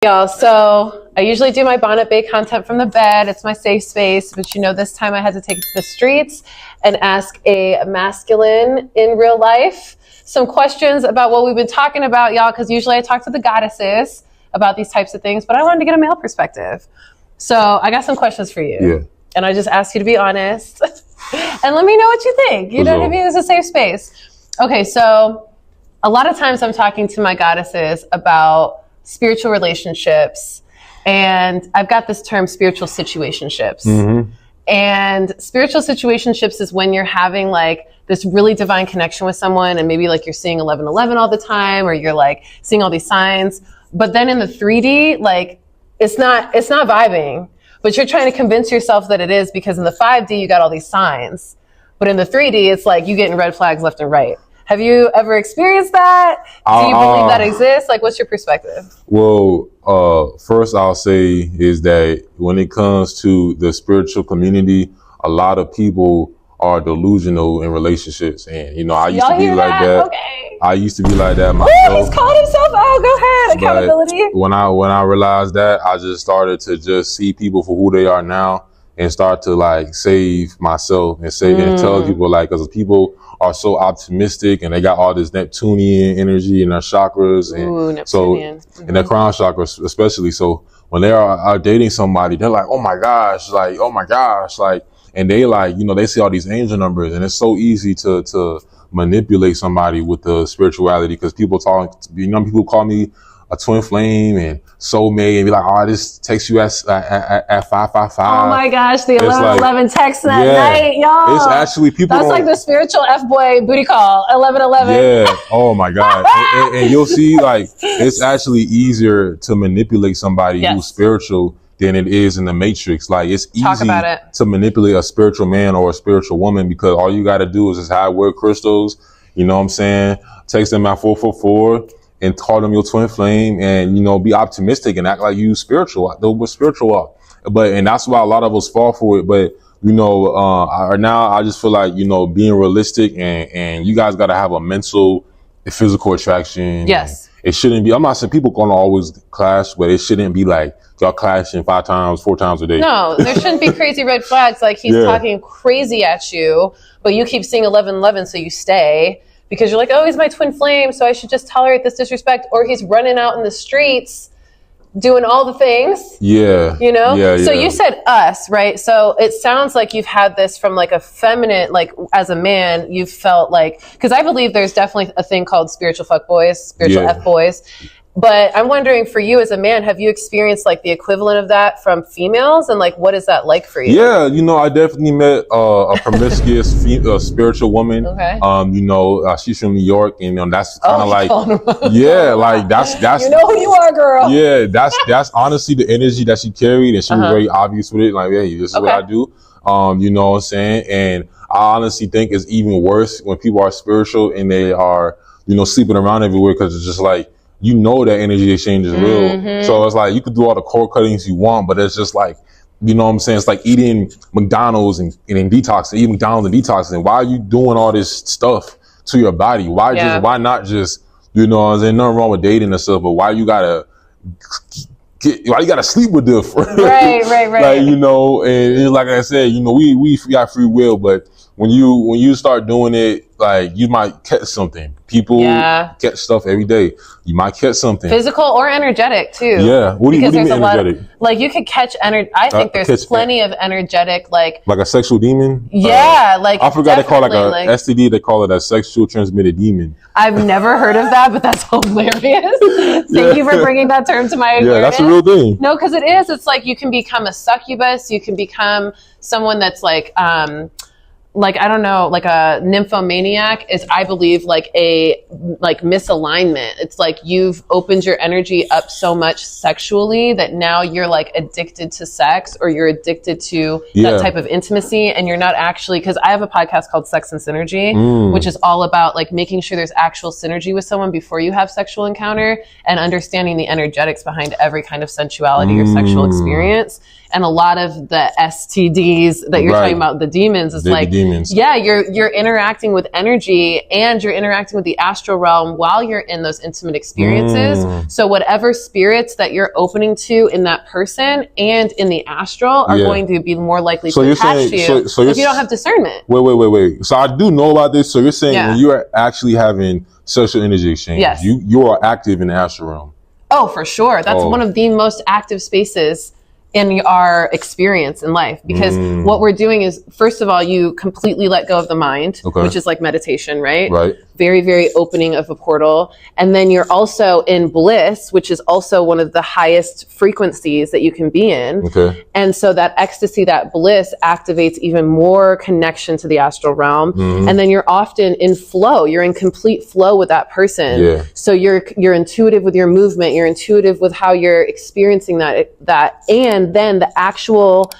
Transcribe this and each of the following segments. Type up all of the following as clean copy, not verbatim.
Y'all, so I usually do my Bonnet Bay content from the bed. It's my safe space, but this time I had to take it to the streets and ask a masculine in real life some questions about what we've been talking about, y'all, because usually I talk to the goddesses about these types of things, but I wanted to get a male perspective. So I got some questions for you. Yeah. And I just ask you to be honest and let me know what you think. You know what I mean? It's a safe space. Okay, so a lot of times I'm talking to my goddesses about spiritual relationships, and I've got this term spiritual situationships. Mm-hmm. And spiritual situationships is when you're having like this really divine connection with someone, and maybe like you're seeing 1111 all the time, or you're like seeing all these signs, but then in the 3D, like it's not vibing, but you're trying to convince yourself that it is, because in the 5D you got all these signs, but in the 3D it's like you getting red flags left and right. Have you ever experienced that? Do you believe that exists? Like, what's your perspective? Well, first I'll say is that when it comes to the spiritual community, a lot of people are delusional in relationships. And, I used to be like that. Okay. I used to be like that myself. Oh, he's called himself out. Go ahead. Accountability. But when I realized that, I just started to just see people for who they are now and start to like save myself and and tell people, like, because people are so optimistic and they got all this Neptunian energy in their chakras, and in their crown chakras especially. So when they are dating somebody, they're like, oh my gosh, and they like, they see all these angel numbers, and it's so easy to manipulate somebody with the spirituality, because people people call me a twin flame and soulmate, and be like, oh, this takes you at 555. Oh my gosh, the 1111 text that night, y'all. It's actually people. That's like the spiritual F-boy booty call, 1111. Yeah. Oh my God. and you'll see, like, it's actually easier to manipulate somebody who's spiritual than it is in the Matrix. Like, it's easy to manipulate a spiritual man or a spiritual woman, because all you got to do is just have word crystals. You know what I'm saying? Text them at 444. And call them your twin flame, and, be optimistic and act like you spiritual. We're spiritual. And that's why a lot of us fall for it. But, now I just feel like, being realistic, and you guys got to have a mental and physical attraction. Yes. It shouldn't be, I'm not saying people gonna always clash, but it shouldn't be like y'all clashing 4 times a day. No, there shouldn't be crazy red flags. Like he's talking crazy at you, but you keep seeing 1111, so you stay. Because you're like, oh, he's my twin flame, so I should just tolerate this disrespect. Or he's running out in the streets doing all the things. Yeah. So you said us, right? So it sounds like you've had this from like a feminine, like as a man, you've felt like, because I believe there's definitely a thing called spiritual fuckboys, spiritual F-boys. But I'm wondering, for you as a man, have you experienced like the equivalent of that from females? And like, what is that like for you? Yeah, I definitely met a promiscuous spiritual woman. Okay. She's from New York, and that's kind of like that's you know who you are, girl. Yeah, that's honestly the energy that she carried, and she was very obvious with it. Like, hey, this is what I do. You know what I'm saying? And I honestly think it's even worse when people are spiritual and they are, sleeping around everywhere, because it's just like, that energy exchange is real. Mm-hmm. So it's like, you could do all the cord cuttings you want, but it's just like, you know what I'm saying? It's like eating McDonald's and detoxing, eating McDonald's and detoxing. Why are you doing all this stuff to your body? Why not just, there's nothing wrong with dating and stuff, but why you gotta sleep with them? Right. Like, and like I said, we got free will, but when you start doing it, like, you might catch something. People catch stuff every day. You might catch something. Physical or energetic too. Yeah. What do you mean energetic? Like, you could catch energy. I think there's plenty of energetic, like a sexual demon. Yeah, like, I forgot they call it like a STD. They call it a sexual transmitted demon. I've never heard of that, but that's hilarious. Thank you for bringing that term to my awareness. Yeah, that's a real thing. No, because it is. It's like you can become a succubus. You can become someone that's like I don't know, like a nymphomaniac is, I believe, like a misalignment. It's like you've opened your energy up so much sexually that now you're like addicted to sex, or you're addicted to that type of intimacy, and you're not actually, because I have a podcast called Sex and Synergy, which is all about like making sure there's actual synergy with someone before you have sexual encounter, and understanding the energetics behind every kind of sensuality or sexual experience. and a lot of the STDs that you're talking about, the demons, is like, demons. Yeah, you're interacting with energy and you're interacting with the astral realm while you're in those intimate experiences. So whatever spirits that you're opening to in that person and in the astral are going to be more likely to attach to you if you don't have discernment. Wait. So I do know about this. So you're saying when you are actually having sexual energy exchange, you are active in the astral realm. Oh, for sure. That's one of the most active spaces in our experience in life, because what we're doing is, first of all, you completely let go of the mind, which is like meditation, right? Right. Very, very opening of a portal. And then you're also in bliss, which is also one of the highest frequencies that you can be in. Okay. And so that ecstasy, that bliss activates even more connection to the astral realm. And then you're often in flow. You're in complete flow with that person. Yeah. So you're intuitive with your movement. You're intuitive with how you're experiencing that, and then the actual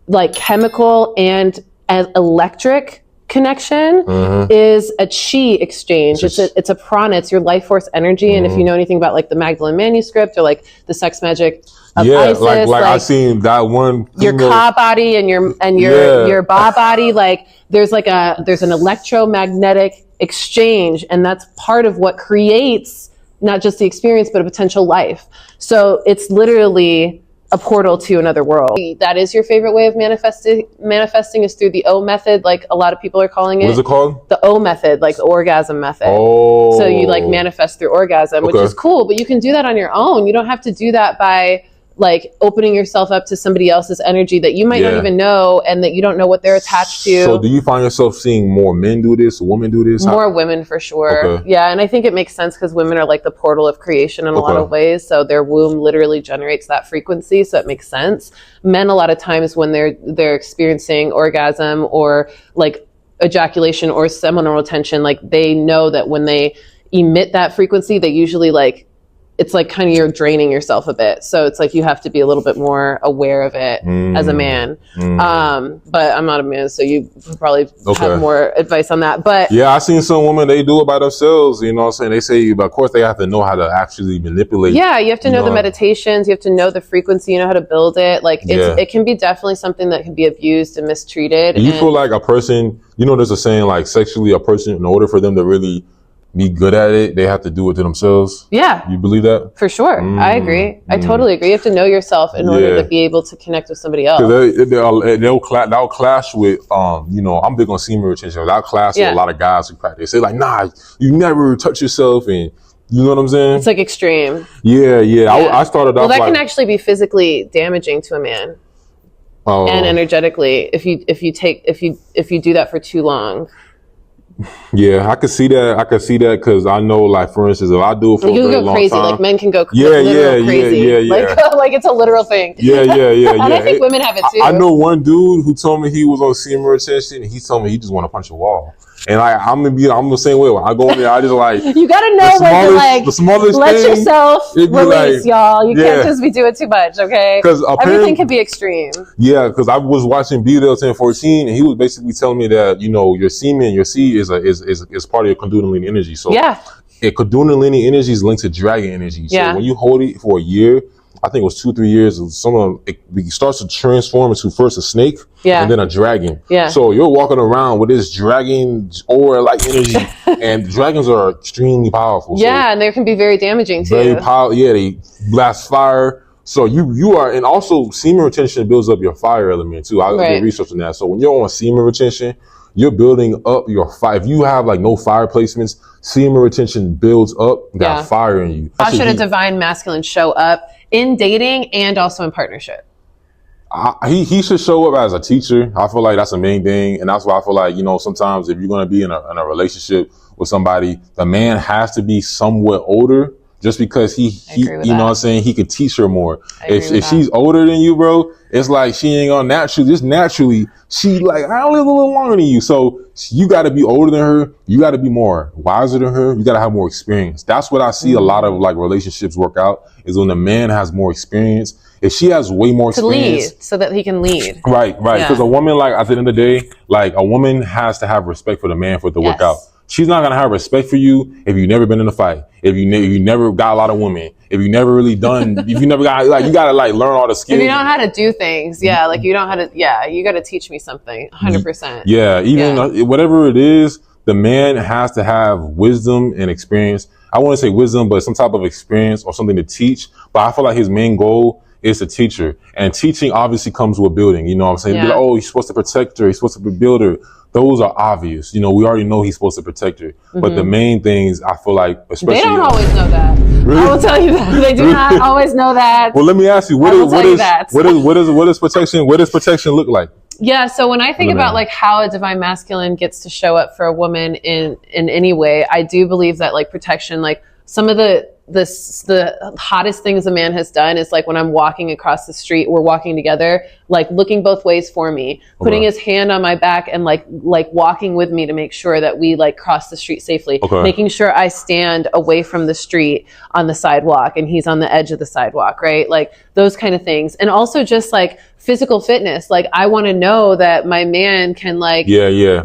like chemical and electric connection is a chi exchange. It's a prana. It's your life force energy. And if you know anything about like the Magdalene Manuscript or like the sex magic of Isis, like I seen that one. Your ka body and your ba body, like there's an electromagnetic exchange, and that's part of what creates not just the experience but a potential life. So it's literally a portal to another world. That is your favorite way of manifesting is through the O method, like a lot of people are calling it. What is it called? The O method, like the orgasm method. Oh. So you like manifest through orgasm, which is cool, but you can do that on your own. You don't have to do that by like opening yourself up to somebody else's energy that you might not even know and that you don't know what they're attached to. So do you find yourself seeing more men do this, women do this? More women for sure. Okay. Yeah, and I think it makes sense because women are like the portal of creation in a lot of ways. So their womb literally generates that frequency, so it makes sense. Men a lot of times when they're experiencing orgasm or like ejaculation or seminal retention, like they know that when they emit that frequency, they usually like it's like kind of you're draining yourself a bit. So it's like you have to be a little bit more aware of it as a man. But I'm not a man, so you probably have more advice on that. But yeah, I've seen some women, they do it by themselves, you know what I'm saying? They say, but of course they have to know how to actually manipulate. Yeah, you have to know the meditations, you have to know the frequency, you know how to build it. Like it can be definitely something that can be abused and mistreated. Do you feel like a person, you know, there's a saying like sexually a person, in order for them to really be good at it, they have to do it to themselves? Yeah. You believe that? For sure. I agree. I totally agree. You have to know yourself in order to be able to connect with somebody else. That'll clash with, you know, I'm big on semen retention. That'll clash with a lot of guys who practice. They say like, nah, you never touch yourself, and you know what I'm saying? It's like extreme. Yeah. I started off. Well, that can actually be physically damaging to a man. And energetically, if you do that for too long. Yeah, I could see that because I know, like, for instance, if I do it for a very long crazy. Time, like men can go crazy. Like it's a literal thing. And I think women have it too. I know one dude who told me he was on semen retention, and he told me he just want to punch a wall. And I'm the same way. When I go in there, I just like you gotta know when to like the smallest let thing, yourself release, y'all. You can't just be doing too much, okay? Because everything can be extreme. Yeah, because I was watching BDL 1014, and he was basically telling me that, you know, your semen, your seed is part of your Kundalini energy. So Kundalini energy is linked to dragon energy. So when you hold it for a year, I think it was 2-3 years, it starts to transform into first a snake and then a dragon. Yeah. So you're walking around with this dragon aura-like energy, and dragons are extremely powerful. Yeah, and they can be very damaging too. Very powerful. Yeah, they blast fire. So you are, and also semen retention builds up your fire element too. I did research on that. So when you're on semen retention, you're building up your fire. If you have like no fire placements, semen retention builds up that fire in you. How should a divine masculine show up in dating and also in partnership? He should show up as a teacher. I feel like that's the main thing. And that's why I feel like, you know, sometimes if you're going to be in a relationship with somebody, the man has to be somewhat older, just because he you know what I'm saying, he could teach her more. If she's older than you, bro, it's like she ain't gonna naturally, she like, I live a little longer than you. So you got to be older than her. You got to be more wiser than her. You got to have more experience. That's what I see a lot of like relationships work out, is when the man has more experience. If she has way more experience, lead, so that he can lead. Right. Because a woman, like, at the end of the day, like, a woman has to have respect for the man for it to work out. She's not gonna have respect for you if you've never been in a fight, if you never got a lot of women, if you never really done, if you never got like you gotta like learn all the skills. If you don't know how to do things, like you don't know how to, you got to teach me something, 100%. Yeah, even whatever it is, the man has to have wisdom and experience. I want to say wisdom, but some type of experience or something to teach. But I feel like his main goal is to teach her, and teaching obviously comes with building. You know what I'm saying? Yeah. Be like, oh, he's supposed to protect her. He's supposed to build her. Those are obvious. You know, we already know he's supposed to protect her. But the main things, I feel like, especially... They don't always know that. Really? I will tell you that. They do not always know that. Well, let me ask you, what does protection look like? Yeah, so when I think about like how a divine masculine gets to show up for a woman in any way, I do believe that like protection, like some of the hottest things a man has done is like when I'm walking across the street, we're walking together, like looking both ways for me, putting his hand on my back and like walking with me to make sure that we like cross the street safely, making sure I stand away from the street on the sidewalk and he's on the edge of the sidewalk, right? Like those kind of things. And also just like physical fitness. Like I want to know that my man can like get in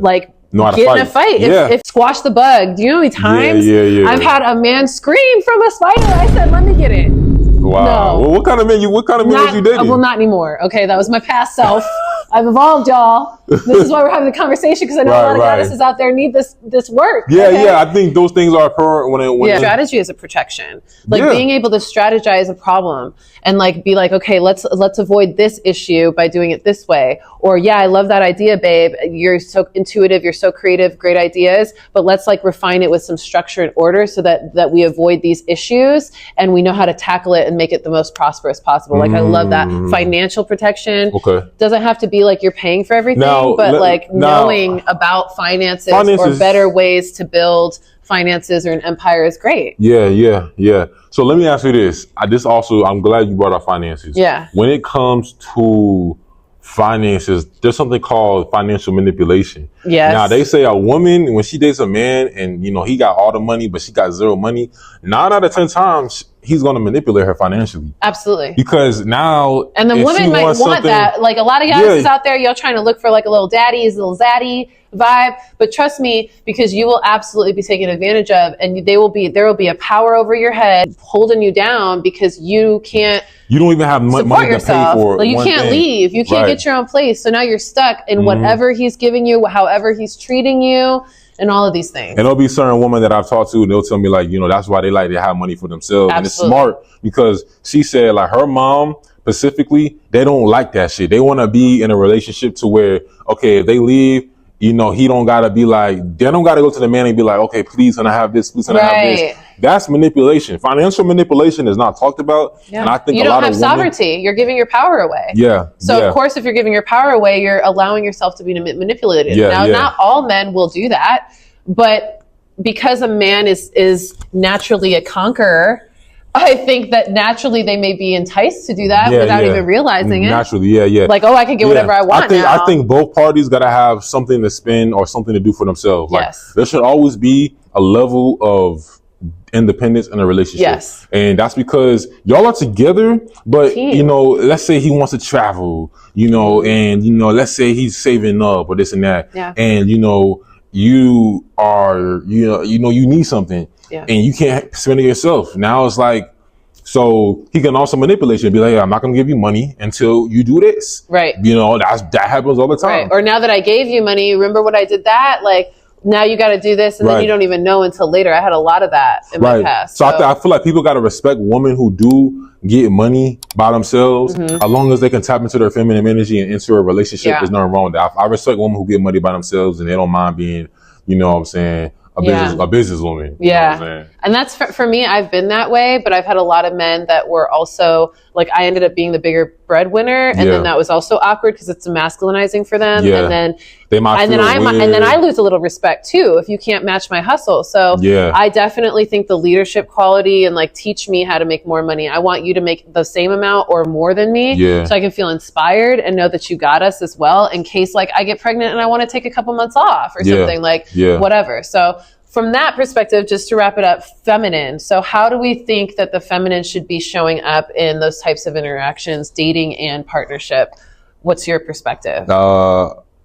a fight. If squash the bug. Do you know how many times I've had a man scream from a spider? I said, let me get it. Wow. No. Well, what kind of men was you dating? Well, not anymore. Okay, that was my past self. I've evolved, y'all. This is why we're having the conversation, because I know a lot of goddesses out there need this work. Yeah. I think those things are apparent when strategy is a protection. Like being able to strategize a problem and like be like, okay, let's avoid this issue by doing it this way. Or I love that idea, babe. You're so intuitive, you're so creative, great ideas, but let's like refine it with some structure and order so that we avoid these issues and we know how to tackle it and make it the most prosperous possible. Like I love that. Financial protection doesn't have to be like you're paying for everything, knowing about finances or better ways to build finances or an empire is great. Yeah. So let me ask you this. I'm glad you brought up finances. Yeah. When it comes to finances, there's something called financial manipulation. Yes. Now they say a woman, when she dates a man and he got all the money, but she got zero money, 9 out of 10 times he's going to manipulate her financially. Absolutely. Because now, and the woman might want that. Like a lot of guys out there, y'all trying to look for like a little little zaddy vibe, but trust me, because you will absolutely be taken advantage of, and there will be a power over your head holding you down because you don't even have money to pay for. Like you can't leave. You can't get your own place. So now you're stuck in whatever he's giving you, however he's treating you, and all of these things. And there'll be certain women that I've talked to, and they'll tell me like, that's why they like to have money for themselves. Absolutely. And it's smart because she said like her mom specifically, they don't like that shit. They want to be in a relationship to where, okay, if they leave, he don't gotta be like, they don't gotta go to the man and be like, okay, please can I have this? Please can I have this? That's manipulation. Financial manipulation is not talked about. Yeah. And I think you don't have sovereignty. You're giving your power away. Yeah. So of course, if you're giving your power away, you're allowing yourself to be manipulated. Not all men will do that, but because a man is naturally a conqueror, I think that naturally they may be enticed to do that without even realizing it. Naturally, Like, oh, I can get whatever I want now. I think both parties got to have something to spend or something to do for themselves. Like, there should always be a level of independence in a relationship. Yes. And that's because y'all are together, but, let's say he wants to travel, and, let's say he's saving up or this and that. Yeah. And, you are, you need something. Yeah. And you can't spend it yourself. Now it's like, so he can also manipulate you and be like, I'm not going to give you money until you do this. Right. That happens all the time. Right. Or now that I gave you money, remember when I did that? Like, now you got to do this, and then you don't even know until later. I had a lot of that in my past. So I feel like people got to respect women who do get money by themselves, as long as they can tap into their feminine energy and enter a relationship. There's nothing wrong with that. I respect women who get money by themselves and they don't mind being, a businesswoman. Yeah. And that's for me, I've been that way, but I've had a lot of men that were also like, I ended up being the bigger breadwinner. And then that was also awkward because it's masculinizing for them. Yeah. And then and I lose a little respect too, if you can't match my hustle. So I definitely think the leadership quality and like teach me how to make more money. I want you to make the same amount or more than me. So I can feel inspired and know that you got us as well in case like I get pregnant and I want to take a couple months off or something whatever. So from that perspective, just to wrap it up, feminine. So how do we think that the feminine should be showing up in those types of interactions, dating and partnership? What's your perspective?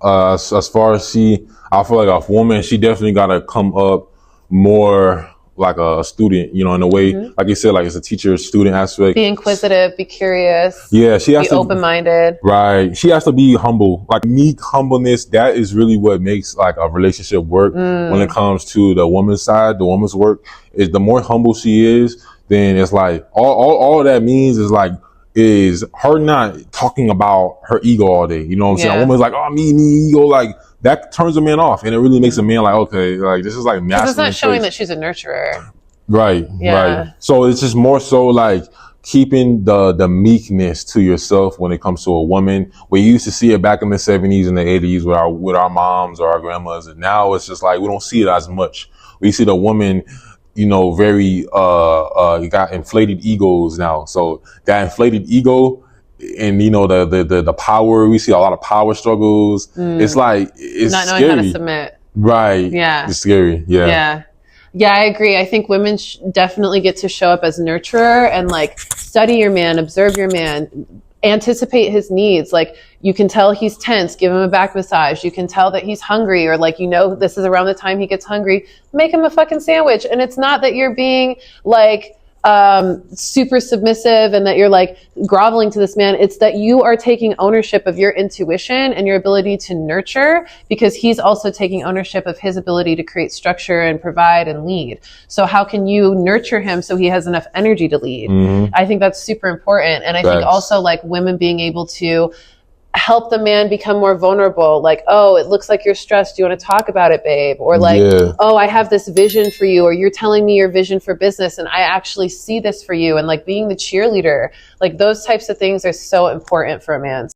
as far as I feel like a woman, she definitely got to come up more like a student, you know, in a way, like you said, like it's a teacher-student aspect. Be inquisitive, be curious. Yeah, she has be to be open-minded. Right. She has to be humble. Like meek humbleness, that is really what makes like a relationship work when it comes to the woman's side, the woman's work. Is the more humble she is, then it's like all that means is her not talking about her ego all day. You know what I'm saying? A woman's like, oh, me, ego, like that turns a man off, and it really makes a man like, okay, like this is like masculine. It's not showing that she's a nurturer. Right, right. So it's just more so like keeping the meekness to yourself when it comes to a woman. We used to see it back in the 70s and the 80s with our moms or our grandmas, and now it's just like we don't see it as much. We see the woman, you know, very got inflated egos now. So that inflated ego and you know the power, we see a lot of power struggles. It's like it's not knowing scary. how to submit. Right. Yeah. It's scary. Yeah. Yeah. Yeah, I agree. I think women definitely get to show up as nurturer and like study your man, observe your man, anticipate his needs. Like you can tell he's tense, give him a back massage. You can tell that he's hungry, or like, you know, this is around the time he gets hungry, make him a fucking sandwich. And it's not that you're being like super submissive and that you're like groveling to this man. It's that you are taking ownership of your intuition and your ability to nurture, because he's also taking ownership of his ability to create structure and provide and lead. So how can you nurture him so he has enough energy to lead? I think that's super important. And I think also like women being able to help the man become more vulnerable. Like, oh, it looks like you're stressed. Do you want to talk about it, babe? Or like, oh, I have this vision for you, or you're telling me your vision for business and I actually see this for you. And like being the cheerleader, like those types of things are so important for a man.